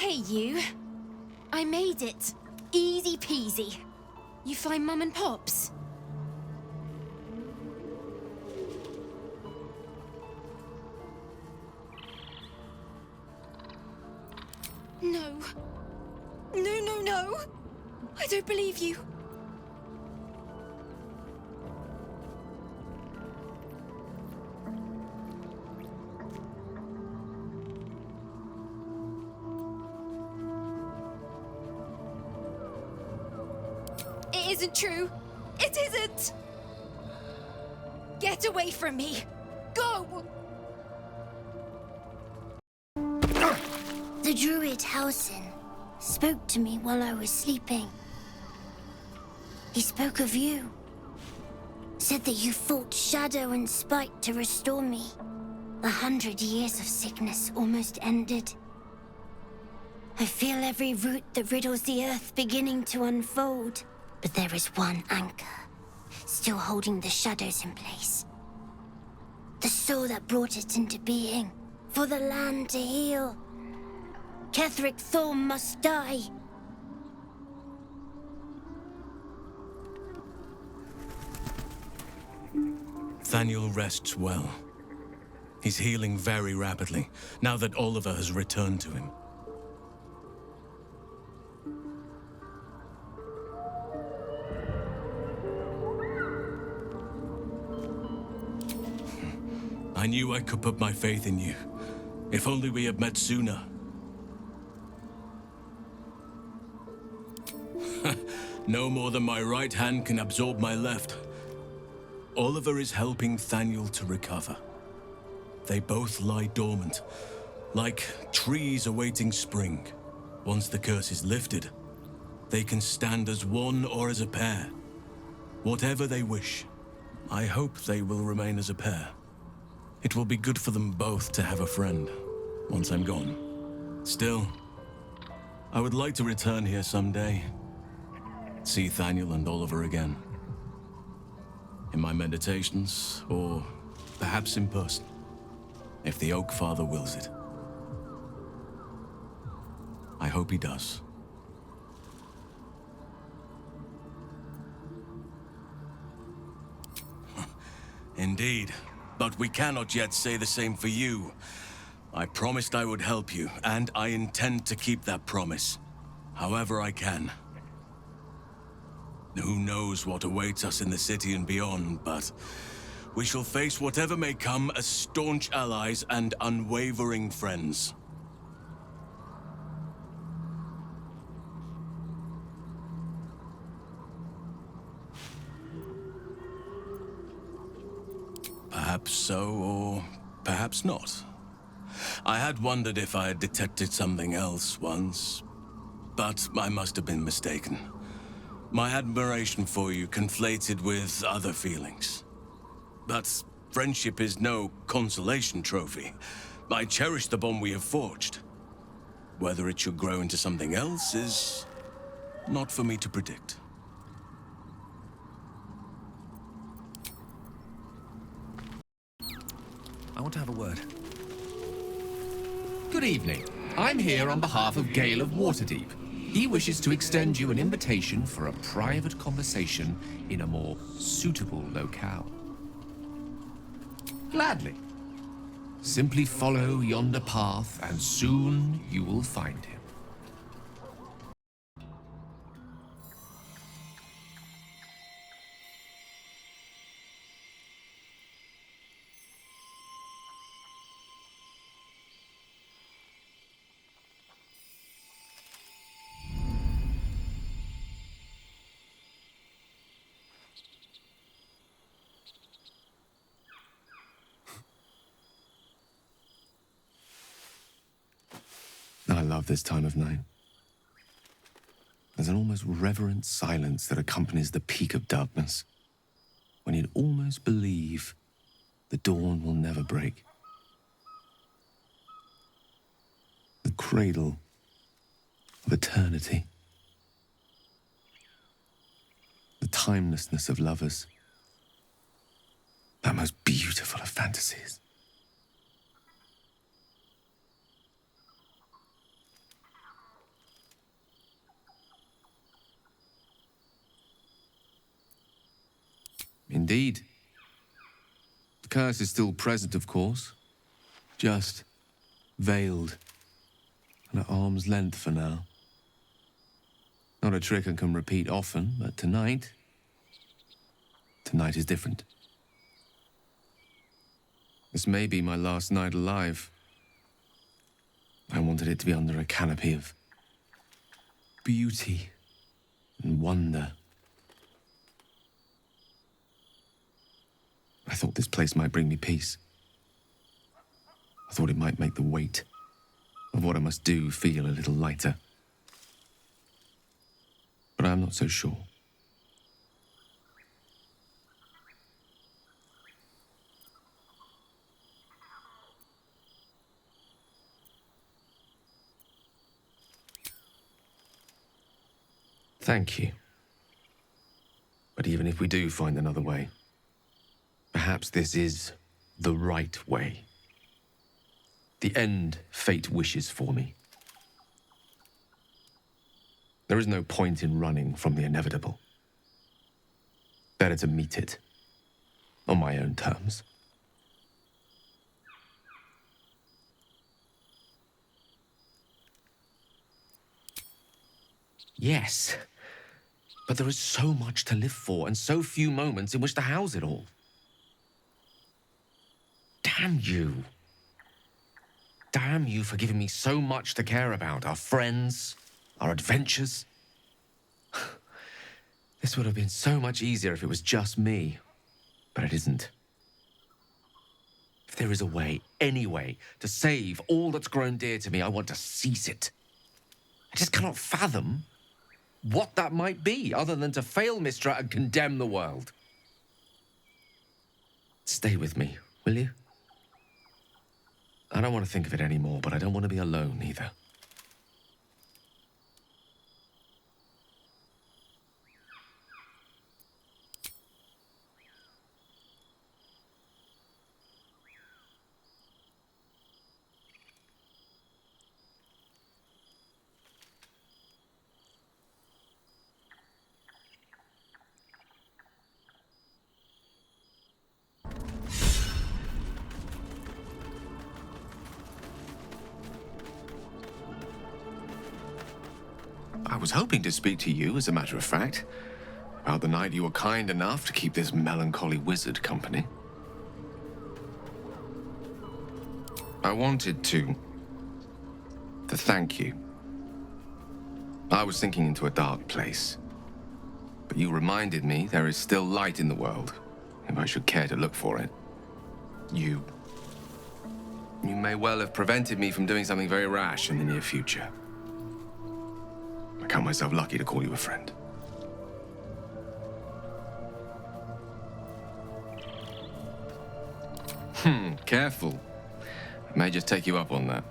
Hey, you. I made it. Easy peasy. You find Mum and Pops? No. No, no, no! I don't believe you. It isn't true. It isn't! Get away from me! Go! The druid Halsin spoke to me while I was sleeping. He spoke of you. Said that you fought shadow and spite to restore me. 100 years of sickness almost ended. I feel every root that riddles the earth beginning to unfold. But there is one anchor, still holding the shadows in place. The soul that brought it into being, for the land to heal. Ketheric Thorm must die. Thaniel rests well. He's healing very rapidly, now that Oliver has returned to him. I knew I could put my faith in you. If only we had met sooner. No more than my right hand can absorb my left. Oliver is helping Thaniel to recover. They both lie dormant, like trees awaiting spring. Once the curse is lifted, they can stand as one or as a pair. Whatever they wish. I hope they will remain as a pair. It will be good for them both to have a friend, once I'm gone. Still, I would like to return here someday. See Thaniel and Oliver again. In my meditations, or perhaps in person, if the Oak Father wills it. I hope he does. Indeed. But we cannot yet say the same for you. I promised I would help you, and I intend to keep that promise. However I can. Who knows what awaits us in the city and beyond, but we shall face whatever may come as staunch allies and unwavering friends. Perhaps so, or perhaps not. I had wondered if I had detected something else once, but I must have been mistaken. My admiration for you conflated with other feelings. But friendship is no consolation trophy. I cherish the bond we have forged. Whether it should grow into something else is not for me to predict. I want to have a word. Good evening. I'm here on behalf of Gale of Waterdeep. He wishes to extend you an invitation for a private conversation in a more suitable locale. Gladly. Simply follow yonder path, and soon you will find him. I love this time of night. There's an almost reverent silence that accompanies the peak of darkness, when you'd almost believe the dawn will never break. The cradle of eternity. The timelessness of lovers. That most beautiful of fantasies. Indeed. The curse is still present, of course. Just veiled and at arm's length for now. Not a trick I can repeat often, but tonight is different. This may be my last night alive. I wanted it to be under a canopy of beauty and wonder. I thought this place might bring me peace. I thought it might make the weight of what I must do feel a little lighter. But I'm not so sure. Thank you. But even if we do find another way, perhaps this is the right way. The end fate wishes for me. There is no point in running from the inevitable. Better to meet it on my own terms. Yes, but there is so much to live for and so few moments in which to house it all. Damn you. Damn you for giving me so much to care about. Our friends, our adventures. This would have been so much easier if it was just me, but it isn't. If there is a way, any way, to save all that's grown dear to me, I want to seize it. I just cannot fathom what that might be, other than to fail Mistra and condemn the world. Stay with me, will you? I don't want to think of it anymore, but I don't want to be alone either. I was hoping to speak to you, as a matter of fact, about the night you were kind enough to keep this melancholy wizard company. I wanted to thank you. I was sinking into a dark place, but you reminded me there is still light in the world, if I should care to look for it. You may well have prevented me from doing something very rash in the near future. I count myself lucky to call you a friend. Careful. I may just take you up on that.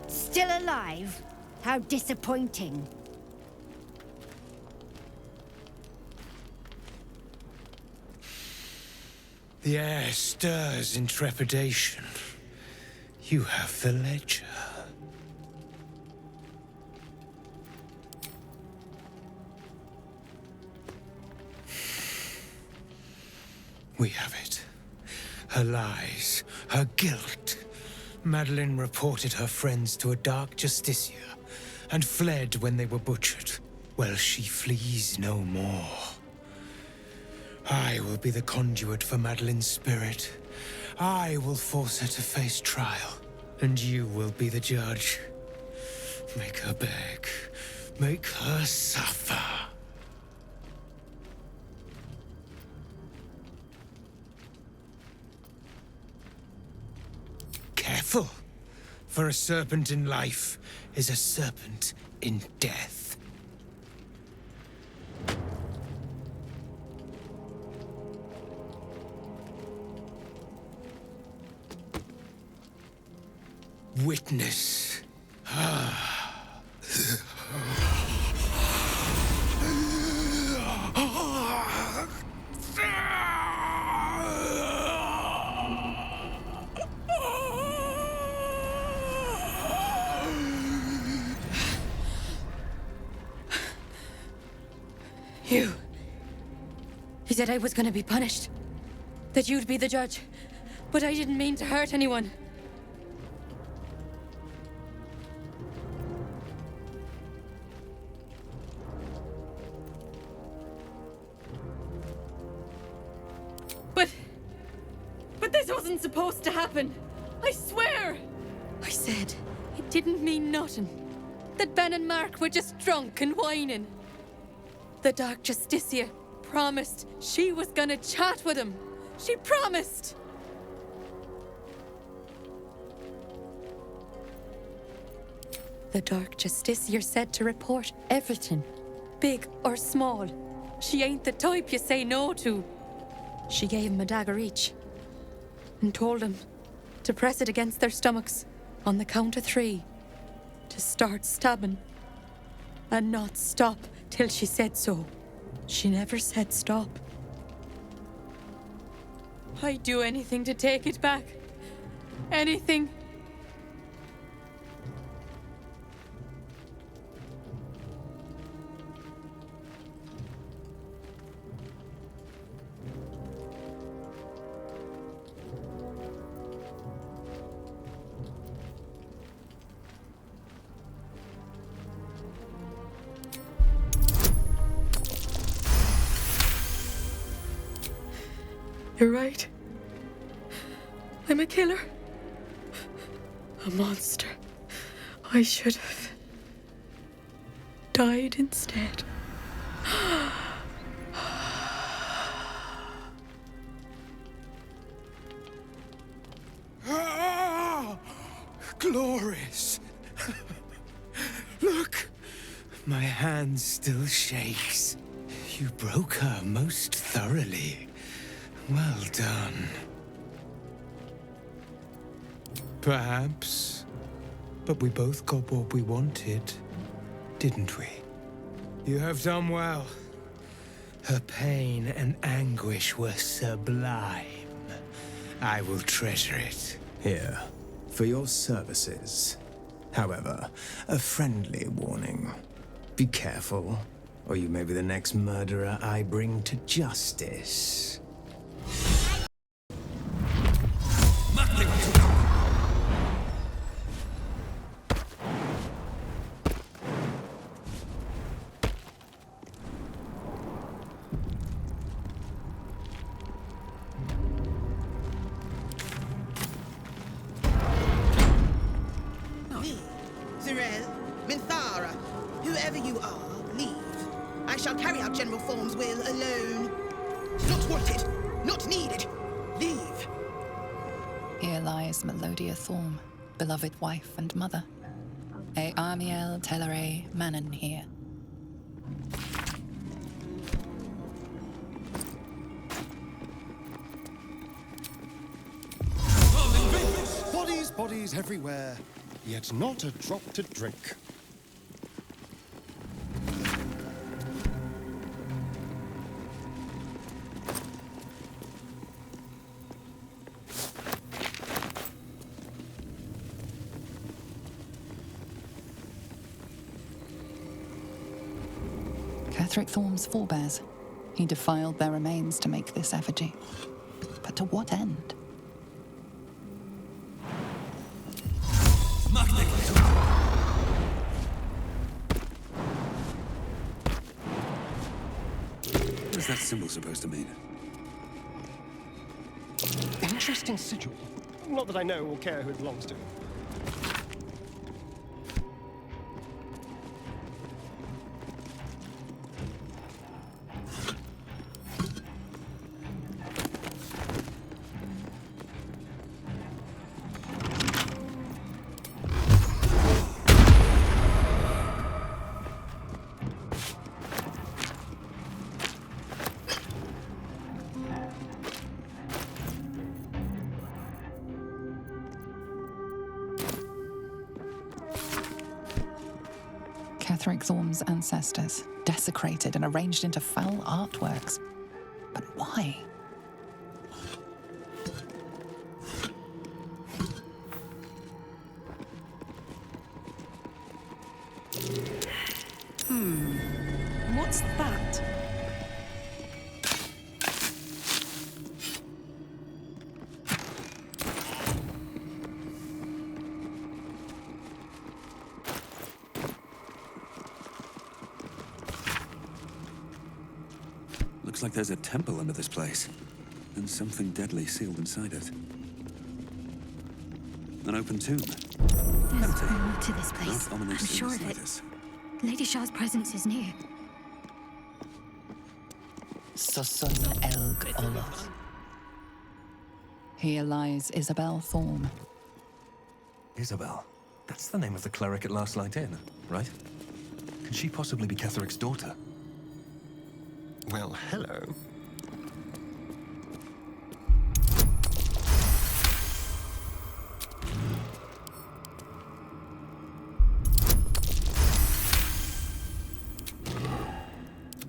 Still alive? How disappointing. The air stirs in trepidation. You have the ledger. We have it. Her lies, her guilt. Madeline reported her friends to a dark justiciar and fled when they were butchered. Well, she flees no more. I will be the conduit for Madeline's spirit. I will force her to face trial, and you will be the judge. Make her beg. Make her suffer. Careful, for a serpent in life is a serpent in death. Witness. You. He said I was gonna be punished. That you'd be the judge. But I didn't mean to hurt anyone. But this wasn't supposed to happen. I swear! I said it didn't mean nothing. That Ben and Mark were just drunk and whining. The Dark Justicia promised she was gonna chat with him. She promised! The Dark Justicia said to report everything, big or small. She ain't the type you say no to. She gave him a dagger each and told him to press it against their stomachs on the count of 3 to start stabbing and not stop till she said so. She never said stop. I'd do anything to take it back. Anything. You're right. I'm a killer. A monster. I should have died instead. Glorious! Look! My hand still shakes. You broke her most thoroughly. Well done. Perhaps. But we both got what we wanted, didn't we? You have done well. Her pain and anguish were sublime. I will treasure it. Here, for your services. However, a friendly warning. Be careful, or you may be the next murderer I bring to justice. Beloved wife and mother. Amiel Telere Manon here. Bodies, bodies everywhere, yet not a drop to drink. Catherick Thorm's forebears. He defiled their remains to make this effigy. But to what end? What is that symbol supposed to mean? Interesting sigil. Not that I know or care who it belongs to. Ketheric Thorm's ancestors, desecrated and arranged into foul artworks. But why? What's that? Looks like there's a temple under this place, and something deadly sealed inside it. An open tomb. There's more to this place. Not ominous I'm in sure the of it. slightest. Lady Shar's presence is near. Susun Elg Oloth. Here lies Isabel Thorm. Isabel. That's the name of the cleric at Last Light Inn, right? Can she possibly be Ketheric's daughter? Well, hello.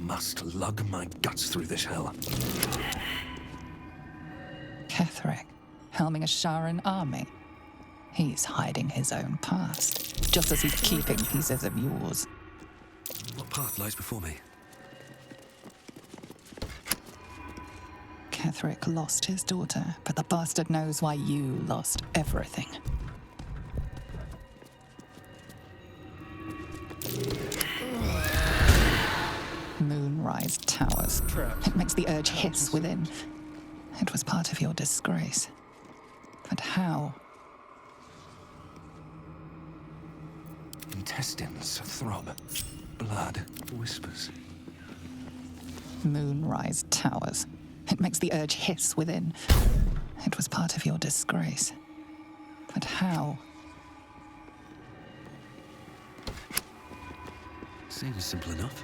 Must lug my guts through this hell. Ketheric, helming a Sharan army. He's hiding his own past, just as he's keeping pieces of yours. What path lies before me? Ketheric lost his daughter, but the bastard knows why you lost everything. Moonrise towers. It makes the urge hiss within. It was part of your disgrace. But how? Intestines throb. Blood whispers. Moonrise towers. It makes the urge hiss within. It was part of your disgrace. But how? Seems simple enough.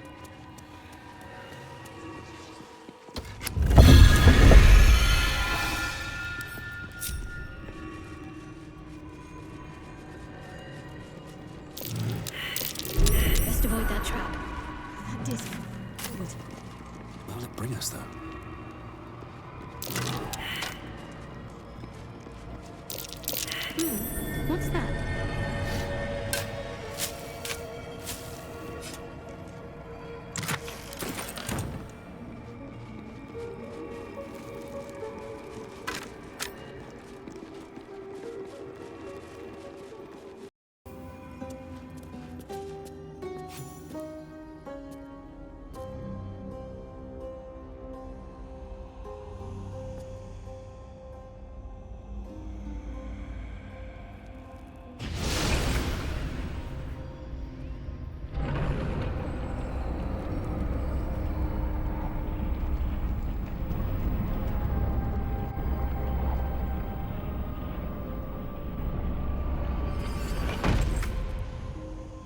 Best avoid that trap. That is forward. Where will it bring us, though? What's that?